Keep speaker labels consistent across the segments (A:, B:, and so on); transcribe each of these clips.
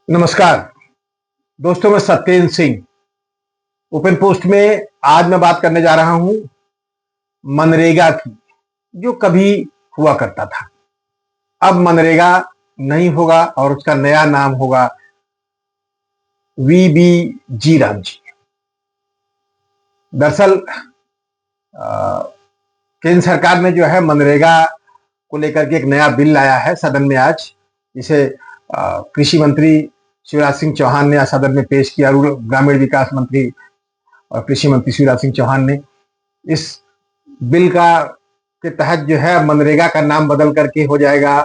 A: नमस्कार दोस्तों, मैं सत्येंद्र सिंह ओपन पोस्ट में आज मैं बात करने जा रहा हूं मनरेगा की, जो कभी हुआ करता था। अब मनरेगा नहीं होगा और उसका नया नाम होगा वीबीजी रामजी। दरअसल केंद्र सरकार ने जो है मनरेगा को लेकर के एक नया बिल लाया है सदन में आज, जिसे कृषि मंत्री शिवराज सिंह चौहान ने सदन में पेश किया। ग्रामीण विकास मंत्री और कृषि मंत्री शिवराज सिंह चौहान ने इस बिल का के तहत जो है मनरेगा का नाम बदल करके हो जाएगा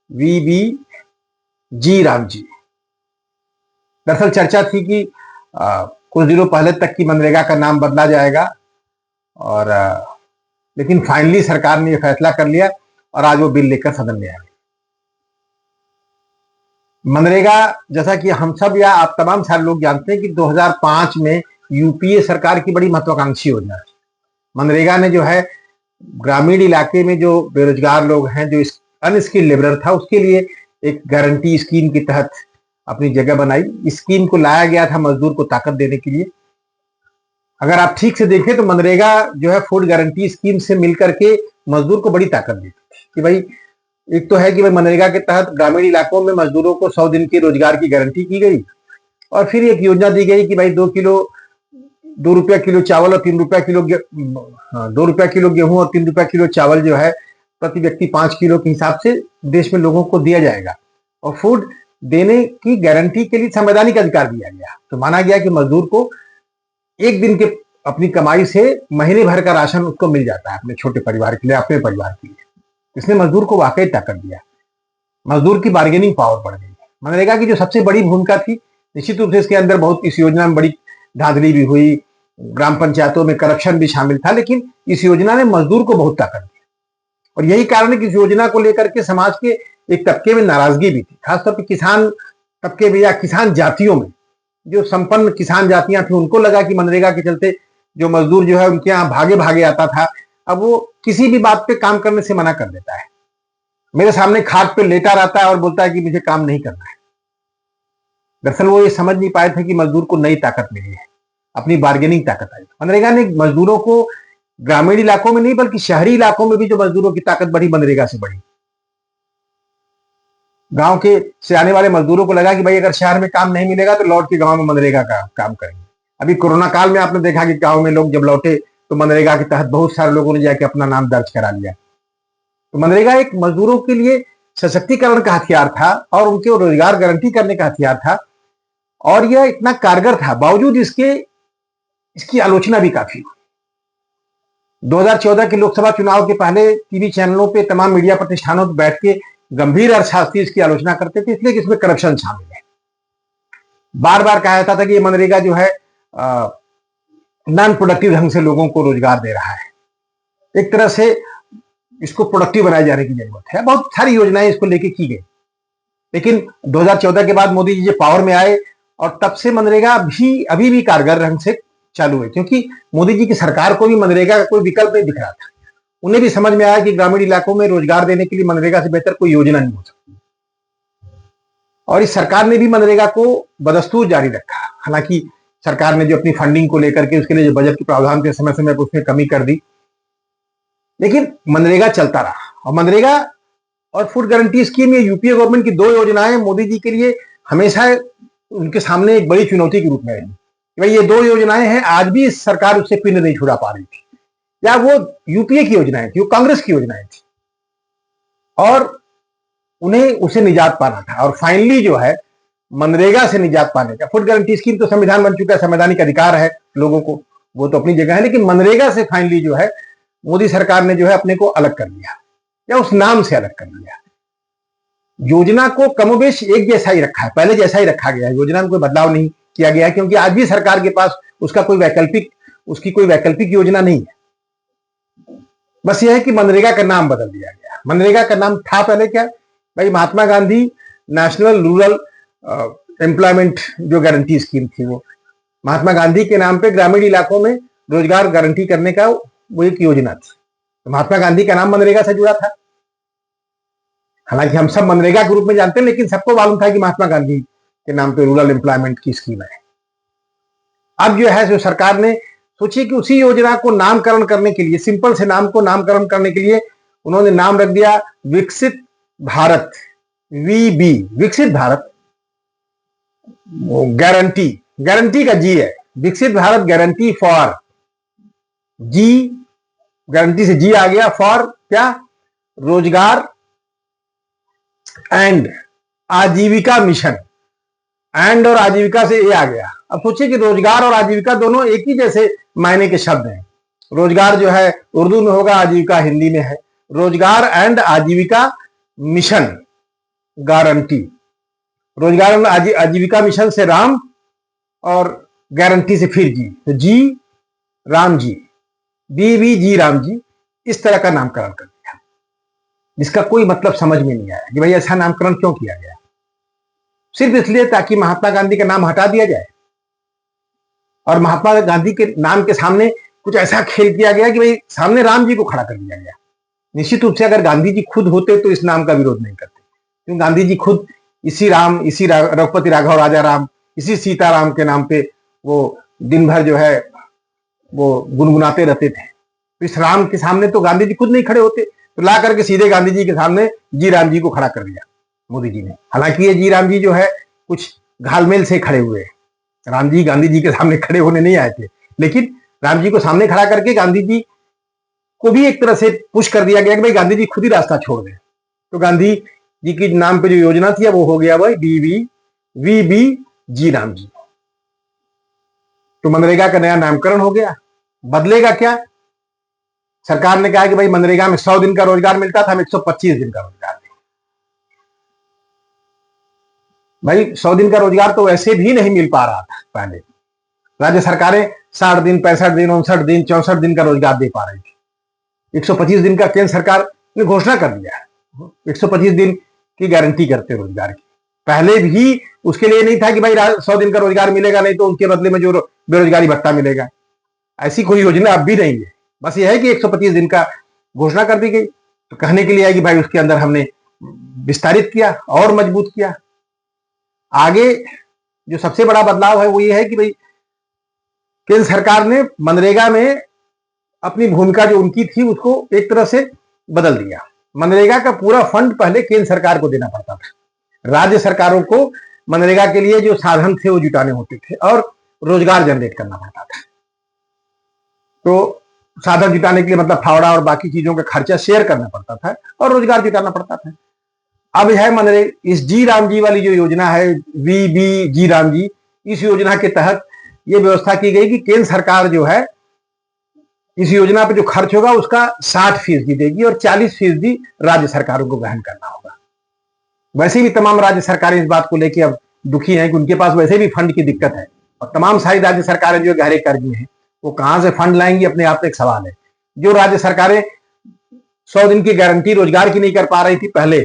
A: वीबीजी रामजी। दरअसल चर्चा थी कि कुछ दिनों पहले तक की मनरेगा का नाम बदला जाएगा और लेकिन फाइनली सरकार ने यह फैसला कर लिया और आज वो बिल लेकर सदन में आया। मनरेगा, जैसा कि हम सब या आप तमाम सारे लोग जानते हैं कि 2005 में यूपीए सरकार की बड़ी महत्वाकांक्षी योजना थी। मनरेगा ने जो है ग्रामीण इलाके में जो बेरोजगार लोग हैं, जो अनस्किल्ड लेबरर था, उसके लिए एक गारंटी स्कीम के तहत अपनी जगह बनाई। इस स्कीम को लाया गया था मजदूर को ताकत देने के लिए। अगर आप ठीक से देखें तो मनरेगा जो है फूड गारंटी स्कीम से मिलकर के मजदूर को बड़ी ताकत देती थी कि भाई, एक तो है कि भाई मनरेगा के तहत ग्रामीण इलाकों में मजदूरों को 100 दिन की रोजगार की गारंटी की गई और फिर एक योजना दी गई कि भाई 2 रुपया किलो चावल और 3 रुपया किलो 2 रुपया किलो गेहूं और 3 रुपया किलो चावल जो है प्रति व्यक्ति 5 किलो के हिसाब से देश में लोगों को दिया जाएगा और फूड देने की गारंटी के लिए संवैधानिक अधिकार दिया गया। तो माना गया कि मजदूर को एक दिन के अपनी कमाई से महीने भर का राशन उसको मिल जाता है अपने छोटे परिवार के लिए, अपने परिवार के लिए। इसने मजदूर को वाकई ताकत दिया, मजदूर की बार्गेनिंग पावर बढ़ गई। मनरेगा की जो सबसे बड़ी भूमिका थी, निश्चित रूप से इसके अंदर बहुत इस योजना में बड़ी धांधली भी हुई, ग्राम पंचायतों में करप्शन भी शामिल था, लेकिन इस योजना ने मजदूर को बहुत ताकत दी। और यही कारण है कि इस योजना को लेकर के समाज के एक तबके में नाराजगी भी थी, खासतौर पर किसान तबके में या किसान जातियों में। जो संपन्न किसान जातियां थी उनको लगा कि मनरेगा के चलते जो मजदूर जो है उनके यहाँ भागे भागे आता था, अब वो किसी भी बात पे काम करने से मना कर देता है। मेरे सामने खाट पे लेटा रहता है और बोलता है कि मुझे काम नहीं करना है। दरअसल वो ये समझ नहीं पाए थे कि मजदूर को नई ताकत मिली है, अपनी बार्गेनिंग ताकत आई। मनरेगा ने मजदूरों को ग्रामीण इलाकों में नहीं बल्कि शहरी इलाकों में भी जो मजदूरों की ताकत बढ़ी, मनरेगा से बढ़ी। गांव के से आने वाले मजदूरों को लगा कि भाई अगर शहर में काम नहीं मिलेगा तो लौट के गांव में मनरेगा का काम करेंगे। अभी कोरोना काल में आपने देखा कि गांव में लोग जब लौटे तो मनरेगा के तहत बहुत सारे लोगों ने जाके अपना नाम दर्ज करा लिया। तो मनरेगा एक मजदूरों के लिए सशक्तिकरण का हथियार था और उनके रोजगार गारंटी करने का हथियार था और यह इतना कारगर था। बावजूद इसकी आलोचना भी काफी हुई। 2014 के लोकसभा चुनाव के पहले टीवी चैनलों पे, तमाम मीडिया प्रतिष्ठानों पर बैठ के गंभीर अर्थशास्त्री इसकी आलोचना करते थे, इसलिए कि इसमें करप्शन शामिल है। बार बार कहा जाता था कि ये मनरेगा जो है नॉन प्रोडक्टिव ढंग से लोगों को रोजगार दे रहा है। एक तरह से इसको प्रोडक्टिव बनाए जाने की जरूरत है। बहुत सारी योजनाएं इसको लेके की गई, लेकिन 2014 के बाद मोदी जी जो पावर में आए और तब से मनरेगा अभी भी कारगर ढंग से चालू है, क्योंकि मोदी जी की सरकार को भी मनरेगा का कोई विकल्प नहीं दिख रहा था। उन्हें भी समझ में आया कि ग्रामीण इलाकों में रोजगार देने के लिए मनरेगा से बेहतर कोई योजना नहीं हो सकती और इस सरकार ने भी मनरेगा को बदस्तूर जारी रखा। हालांकि सरकार ने जो अपनी फंडिंग को लेकर के उसके लिए जो बजट के प्रावधान थे, समय समय पर उसमें कमी कर दी, लेकिन मनरेगा चलता रहा। और मनरेगा और फूड गारंटी स्कीम, ये यूपीए गवर्नमेंट की 2 योजनाएं मोदी जी के लिए हमेशा उनके सामने एक बड़ी चुनौती के रूप में रही। भाई ये 2 योजनाएं हैं, आज भी सरकार उससे पिन नहीं छुड़ा पा रही थी, या वो यूपीए की योजनाएं थी, वो कांग्रेस की योजनाएं थी और उन्हें उसे निजात पाना था। और फाइनली जो है मनरेगा से निजात पाने का, फूड गारंटी स्कीम तो संविधान बन चुका है, संवैधानिक अधिकार है लोगों को, वो तो अपनी जगह है, लेकिन मनरेगा से फाइनली जो है मोदी सरकार ने जो है अपने को अलग कर लिया या उस नाम से अलग कर लिया। योजना को कमोबेश एक जैसा ही रखा है, पहले जैसा ही रखा गया है, योजना में कोई बदलाव नहीं किया गया है, क्योंकि आज भी सरकार के पास उसकी कोई वैकल्पिक योजना नहीं है। बस यह है कि मनरेगा का नाम बदल दिया गया। मनरेगा का नाम था पहले क्या, भाई Mahatma Gandhi national rural employment जो गारंटी स्कीम थी, वो महात्मा गांधी के नाम पे ग्रामीण इलाकों में रोजगार गारंटी करने का वो एक योजना थी। तो महात्मा गांधी का नाम मनरेगा से जुड़ा था। हालांकि हम सब मनरेगा के रूप में जानते हैं, लेकिन सबको मालूम था कि महात्मा गांधी के नाम पे रूरल एम्प्लॉयमेंट की स्कीम है। अब जो है, जो सरकार ने सोची कि उसी योजना को नामकरण करने के लिए, सिंपल से नाम को नामकरण करने के लिए उन्होंने नाम रख दिया विकसित भारत, वीबी, विकसित भारत। गारंटी, गारंटी का जी है, विकसित भारत गारंटी फॉर, जी, गारंटी से जी आ गया, फॉर क्या, रोजगार एंड आजीविका मिशन। एंड और आजीविका से ए आ गया। अब सोचिए कि रोजगार और आजीविका दोनों एक ही जैसे मायने के शब्द हैं। रोजगार जो है उर्दू में होगा, आजीविका हिंदी में है। रोजगार एंड आजीविका मिशन गारंटी, रोजगार एंड आजीविका मिशन से राम और गारंटी से फिर जी, तो जी राम जी, बी जी राम जी, इस तरह का नामकरण कर दिया, जिसका कोई मतलब समझ में नहीं आया कि भाई ऐसा नामकरण क्यों किया गया। सिर्फ इसलिए ताकि महात्मा गांधी का नाम हटा दिया जाए और महात्मा गांधी के नाम के सामने कुछ ऐसा खेल किया गया कि भाई सामने राम जी को खड़ा कर दिया गया। निश्चित रूप से अगर गांधी जी खुद होते तो इस नाम का विरोध नहीं करते, क्योंकि गांधी जी खुद इसी राम, इसी रघुपति राघव राजा राम, इसी सीताराम के नाम पे वो दिन भर जो है वो गुनगुनाते रहते थे। तो इस राम के सामने तो गांधी जी खुद नहीं खड़े होते, तो ला करके सीधे गांधी जी के सामने जी राम जी को खड़ा कर दिया मोदी जी ने। हालांकि ये जी राम जी जो है कुछ घालमेल से खड़े हुए, राम जी गांधी जी के सामने खड़े होने नहीं आए थे, लेकिन राम जी को सामने खड़ा करके गांधी जी को भी एक तरह से पुश कर दिया गया कि भाई गांधी जी खुद ही रास्ता छोड़ दें। तो गांधी जी के नाम पे जो योजना थी वो हो गया भाई वीबी जी राम जी। तो मनरेगा का नया नामकरण हो गया। बदलेगा क्या, सरकार ने कहा कि भाई मनरेगा में 100 दिन का रोजगार मिलता था, हम 125 दिन का रोजगार दें। भाई 100 दिन का रोजगार तो वैसे भी नहीं मिल पा रहा था पहले। राज्य सरकारें 60 दिन, 65 दिन, 59 दिन, 64 दिन का रोजगार दे पा रही थी। 125 दिन का केंद्र सरकार ने घोषणा कर दिया है। 125 दिन की गारंटी करते रोजगार की। पहले भी उसके लिए नहीं था कि भाई 100 दिन का रोजगार मिलेगा, नहीं तो उनके बदले में जो बेरोजगारी भत्ता मिलेगा, ऐसी कोई योजना अब भी नहीं है। बस यह है कि 125 दिन का घोषणा कर दी गई, तो कहने के लिए है कि भाई उसके अंदर हमने विस्तारित किया और मजबूत किया। आगे जो सबसे बड़ा बदलाव है वो ये है कि भाई केंद्र सरकार ने मनरेगा में अपनी भूमिका जो उनकी थी उसको एक तरह से बदल दिया। मनरेगा का पूरा फंड पहले केंद्र सरकार को देना पड़ता था, राज्य सरकारों को मनरेगा के लिए जो साधन थे वो जुटाने होते थे और रोजगार जनरेट करना पड़ता था। तो साधन जुटाने के लिए मतलब फावड़ा और बाकी चीजों का खर्चा शेयर करना पड़ता था और रोजगार जुटाना पड़ता था। अब है मनरेगा, इस जी राम जी वाली जो योजना है वीबी जी राम जी, इस योजना के तहत ये व्यवस्था की गई कि केंद्र सरकार जो है इस योजना पे जो खर्च होगा उसका 60% देगी और 40% राज्य सरकारों को वहन करना होगा। वैसे भी तमाम राज्य सरकारें इस बात को लेकर अब दुखी हैं कि उनके पास वैसे भी फंड की दिक्कत है और तमाम सारी राज्य सरकारें जो गहरे कर्ज में हैं वो कहां से फंड लाएंगी, अपने आप एक सवाल है। जो राज्य सरकारें 100 दिन की गारंटी रोजगार की नहीं कर पा रही थी पहले,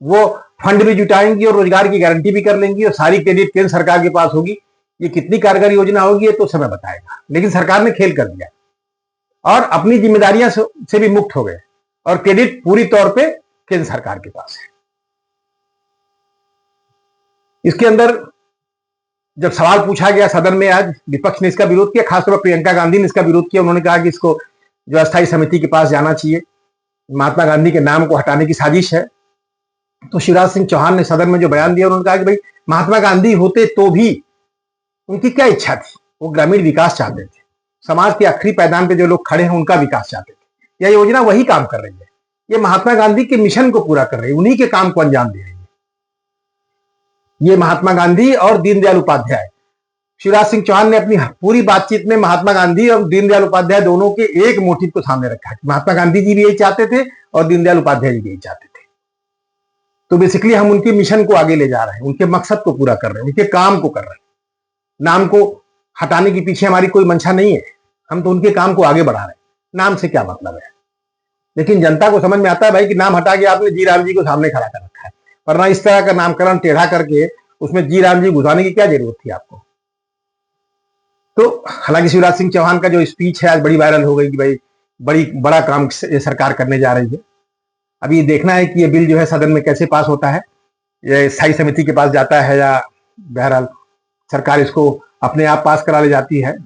A: वो फंड भी जुटाएंगी और रोजगार की गारंटी भी कर लेंगी और सारी क्रेडिट केंद्र सरकार के पास होगी। ये कितनी कारगर योजना होगी ये तो समय बताएगा, लेकिन सरकार ने खेल कर दिया और अपनी जिम्मेदारियां से भी मुक्त हो गए और क्रेडिट पूरी तौर पे केंद्र सरकार के पास है। इसके अंदर जब सवाल पूछा गया सदन में, आज विपक्ष ने इसका विरोध किया, खासतौर पर प्रियंका गांधी ने इसका विरोध किया। उन्होंने कहा कि इसको जो अस्थायी समिति के पास जाना चाहिए, महात्मा गांधी के नाम को हटाने की साजिश है। तो शिवराज सिंह चौहान ने सदन में जो बयान दिया, उन्होंने कहा कि भाई महात्मा गांधी होते तो भी उनकी क्या इच्छा थी, वो ग्रामीण विकास चाहते थे, समाज के आखिरी पैदान पे जो लोग खड़े हैं उनका विकास चाहते थे। यह योजना वही काम कर रही है, ये महात्मा गांधी के मिशन को पूरा कर रही है, उन्हीं के काम को अंजाम दे रही है। ये महात्मा गांधी और दीनदयाल उपाध्याय, शिवराज सिंह चौहान ने अपनी पूरी बातचीत में महात्मा गांधी और दीनदयाल उपाध्याय दोनों के एक मोटिव को सामने रखा है। महात्मा गांधी जी भी यही चाहते थे और दीनदयाल उपाध्याय जी भी यही चाहते थे। तो बेसिकली हम उनके मिशन को आगे ले जा रहे हैं, उनके मकसद को पूरा कर रहे हैं, उनके काम को कर रहे हैं। नाम को हटाने के पीछे हमारी कोई मंशा नहीं है, हम तो उनके काम को आगे बढ़ा रहे हैं। नाम से क्या मतलब है, लेकिन जनता को समझ में आता है भाई कि नाम हटा के आपने जी राम जी को सामने खड़ा कर रखा है, वरना इस तरह का नामकरण टेढ़ा करके उसमें जी राम जी घुसाने की क्या जरूरत थी आपको। तो हालांकि शिवराज सिंह चौहान का जो स्पीच है आज बड़ी वायरल हो गई कि भाई बड़ा काम ये सरकार करने जा रही है। अभी देखना है कि ये बिल जो है सदन में कैसे पास होता है, ये स्थायी समिति के पास जाता है या बहरहाल सरकार इसको अपने आप पास करा ले जाती है,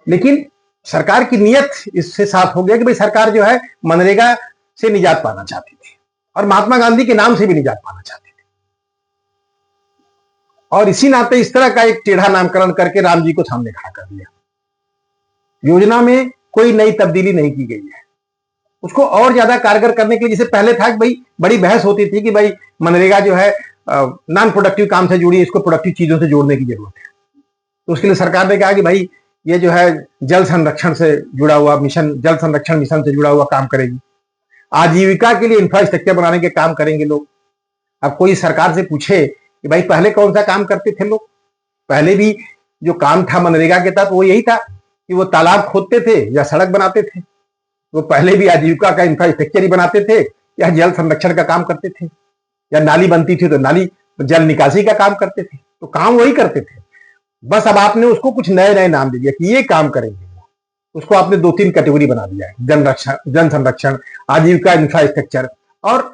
A: लेकिन सरकार की नीयत इससे साफ हो गया कि भाई सरकार जो है मनरेगा से निजात पाना चाहती थी और महात्मा गांधी के नाम से भी निजात पाना चाहती थी, और इसी नाते इस तरह का एक टेढ़ा नामकरण करके राम जी को सामने खड़ा कर दिया। योजना में कोई नई तब्दीली नहीं की गई है, उसको और ज्यादा कारगर करने के लिए, जैसे पहले था कि भाई बड़ी बहस होती थी कि भाई मनरेगा जो है नॉन प्रोडक्टिव काम से जुड़ी है, इसको प्रोडक्टिव चीजों से जोड़ने की जरूरत है। तो उसके लिए सरकार ने कहा कि भाई ये जो है जल संरक्षण से जुड़ा हुआ मिशन, जल संरक्षण मिशन से जुड़ा हुआ काम करेगी, आजीविका के लिए इंफ्रास्ट्रक्चर बनाने के काम करेंगे लोग। अब कोई सरकार से पूछे कि भाई पहले कौन सा काम करते थे लोग, पहले भी जो काम था मनरेगा के तहत वो यही था कि वो तालाब खोदते थे या सड़क बनाते थे, वो पहले भी आजीविका का इंफ्रास्ट्रक्चर ही बनाते थे या जल संरक्षण का काम करते थे, या नाली बनती थी तो नाली जल निकासी का काम करते थे, तो काम वही करते थे। बस अब आपने उसको कुछ नए नए नाम दे दिया कि ये काम करेंगे, उसको आपने 2-3 कैटेगरी बना दिया है, जन संरक्षण, आजीविका, इंफ्रास्ट्रक्चर और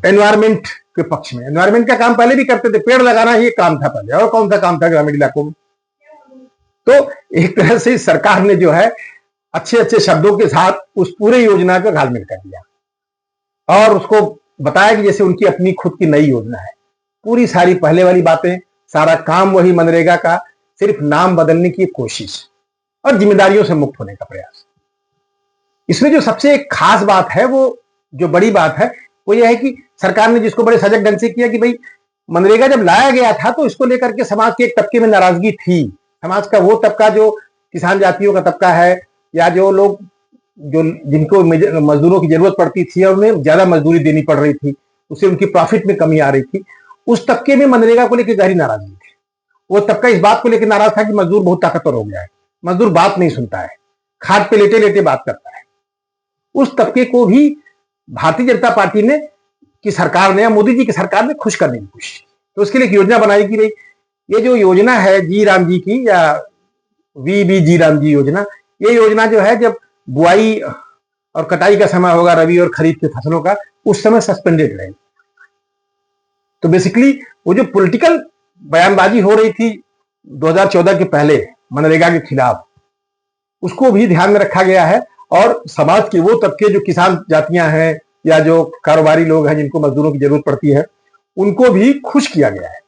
A: एनवायरमेंट के पक्ष में। एनवायरमेंट का काम पहले भी करते थे, पेड़ लगाना ही काम था पहले, और कौन सा काम था ग्रामीण इलाकों में। तो एक तरह से सरकार ने जो है अच्छे अच्छे शब्दों के साथ उस पूरे योजना को घालमेल कर दिया और उसको बताया कि जैसे उनकी अपनी खुद की नई योजना है। पूरी सारी पहले वाली बातें, सारा काम वही मनरेगा का, सिर्फ नाम बदलने की कोशिश और जिम्मेदारियों से मुक्त होने का प्रयास। इसमें जो सबसे एक खास बात है, वो जो बड़ी बात है, वो यह है कि सरकार ने जिसको बड़े सजग ढंग से किया कि भाई मनरेगा जब लाया गया था तो इसको लेकर के समाज के एक तबके में नाराजगी थी। समाज का वो तबका जो किसान जातियों का तबका है, या जो लोग जो जिनको मजदूरों की जरूरत पड़ती थी और उन्हें ज्यादा मजदूरी देनी पड़ रही थी, उससे उनकी प्रॉफिट में कमी आ रही थी, उस तबके में मनरेगा को लेकर गहरी नाराजगी थी। वो तबका इस बात को लेकर नाराज था कि मजदूर बहुत ताकतवर हो गया है, मजदूर बात नहीं सुनता है, खाट पे लेटे लेटे बात करता है। उस तबके को भी भारतीय जनता पार्टी ने की सरकार ने, या मोदी जी की सरकार ने खुश करने की कोशिश की। तो उसके लिए एक योजना बनाई कि भाई ये जो योजना है जी राम जी की, या वी जी राम जी योजना, ये योजना जो है जब बुआई और कटाई का समय होगा रबी और खरीफ की फसलों का, उस समय सस्पेंडेड रहेगी। तो बेसिकली वो जो पॉलिटिकल बयानबाजी हो रही थी 2014 के पहले मनरेगा के खिलाफ, उसको भी ध्यान में रखा गया है और समाज के वो तबके जो किसान जातियां हैं या जो कारोबारी लोग हैं जिनको मजदूरों की जरूरत पड़ती है, उनको भी खुश किया गया है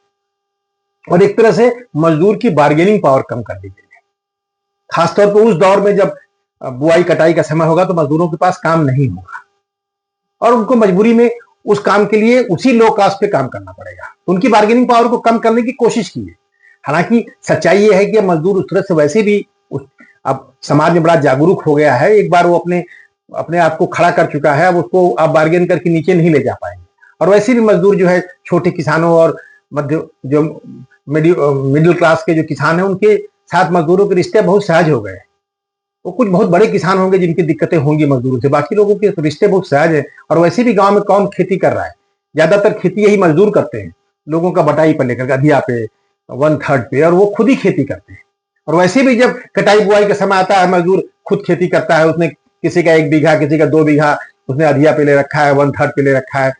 A: और एक तरह से मजदूर की बार्गेनिंग पावर कम कर दी गई है। खासतौर पर उस दौर में जब बुआई कटाई का समय होगा तो मजदूरों के पास काम नहीं होगा और उनको मजबूरी में उस काम के लिए उसी लो कास्ट पे काम करना पड़ेगा। उनकी बार्गेनिंग पावर को कम करने की कोशिश की है। हालांकि सच्चाई ये है कि मजदूर उस तरह से वैसे भी अब समाज में बड़ा जागरूक हो गया है, एक बार वो अपने आप को खड़ा कर चुका है, अब उसको आप बार्गेन करके नीचे नहीं ले जा पाएंगे। और वैसे भी मजदूर जो है छोटे किसानों और मध्य जो मिडिल क्लास के जो किसान हैं, उनके साथ मजदूरों के रिश्ते बहुत सहज हो गए। वो कुछ बहुत बड़े किसान होंगे जिनकी दिक्कतें होंगी मजदूरों से, बाकी लोगों के रिश्ते बहुत सहज है। और वैसे भी गांव में कौन खेती कर रहा है, ज्यादातर खेती यही मजदूर करते हैं, लोगों का बटाई पर लेकर, अधिया पे, 1/3 पे, और वो खुद ही खेती करते हैं। और वैसे भी जब कटाई बुआई का समय आता है, मजदूर खुद खेती करता है, उसने किसी का 1 बीघा, किसी का 2 बीघा उसने अधिया पे ले रखा है, 1/3 पे ले रखा है,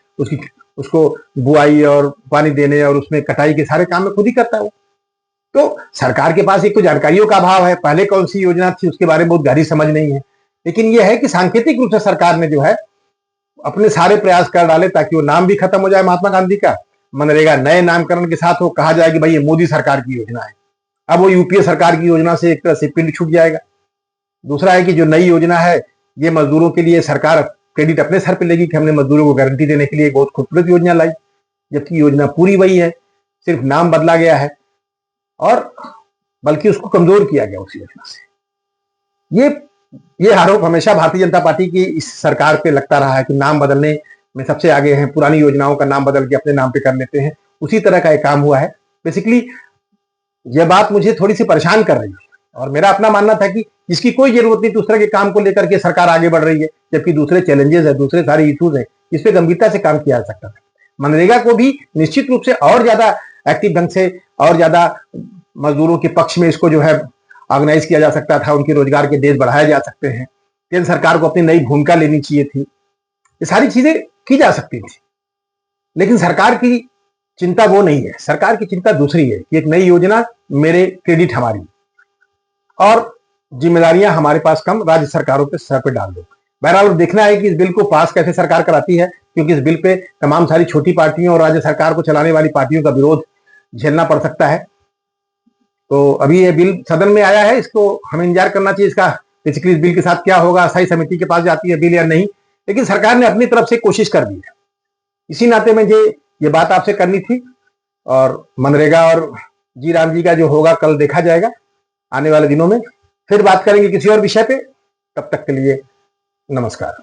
A: उसको बुआई और पानी देने और उसमें कटाई के सारे काम में खुद ही करता है। तो सरकार के पास एक तो जानकारियों का अभाव है, पहले कौन सी योजना थी उसके बारे में बहुत गहरी समझ नहीं है, लेकिन यह है कि सांकेतिक रूप से सरकार ने जो है अपने सारे प्रयास कर डाले ताकि वो नाम भी खत्म हो जाए महात्मा गांधी का, मनरेगा नए नामकरण के साथ वो कहा जाए कि भाई ये मोदी सरकार की योजना है। अब वो यूपीए सरकार की योजना से एक तरह से पिंड छूट जाएगा। दूसरा है कि जो नई योजना है ये मजदूरों के लिए सरकार क्रेडिट अपने सर पे लेगी कि हमने मजदूरों को गारंटी देने के लिए एक बहुत खूबसूरत योजना लाई, जबकि योजना पूरी वही है, सिर्फ नाम बदला गया है और बल्कि उसको कमजोर किया गया उस योजना से। ये आरोप हमेशा भारतीय जनता पार्टी की इस सरकार पे लगता रहा है कि नाम बदलने में सबसे आगे हैं, पुरानी योजनाओं का नाम बदल के अपने नाम पे कर लेते हैं। उसी तरह का एक काम हुआ है। बेसिकली यह बात मुझे थोड़ी सी परेशान कर रही है और मेरा अपना मानना था कि इसकी कोई जरूरत नहीं, दूसरे के काम को लेकर के सरकार आगे बढ़ रही है, जबकि दूसरे चैलेंजेस है, दूसरे सारे इश्यूज है, इस पे गंभीरता से काम किया जा सकता था। मनरेगा को भी निश्चित रूप से और ज्यादा एक्टिव ढंग से और ज्यादा मजदूरों के पक्ष में इसको जो है ऑर्गेनाइज किया जा सकता था, उनके रोजगार के देश बढ़ाए जा सकते हैं। केंद्र सरकार को अपनी नई भूमिका लेनी चाहिए थी, ये सारी चीजें की जा सकती थी। लेकिन सरकार की चिंता वो नहीं है, सरकार की चिंता दूसरी है कि एक नई योजना, मेरे क्रेडिट हमारी, और जिम्मेदारियां हमारे पास कम, राज्य सरकारों के सर पे डाल दो। बहरहाल देखना है कि इस बिल को पास कैसे सरकार कराती है, क्योंकि इस बिल पे तमाम सारी छोटी पार्टियों और राज्य सरकार को चलाने वाली पार्टियों का विरोध झेलना पड़ सकता है। तो अभी ये बिल सदन में आया है, इसको हमें इंतजार करना चाहिए इसका, बेसिकली इस बिल के साथ क्या होगा, स्थायी समिति के पास जाती है बिल या नहीं, लेकिन सरकार ने अपनी तरफ से कोशिश कर दी है। इसी नाते में ये बात आपसे करनी थी। और मनरेगा और जी राम जी का जो होगा कल देखा जाएगा, आने वाले दिनों में फिर बात करेंगे किसी और विषय पे। तब तक के लिए नमस्कार।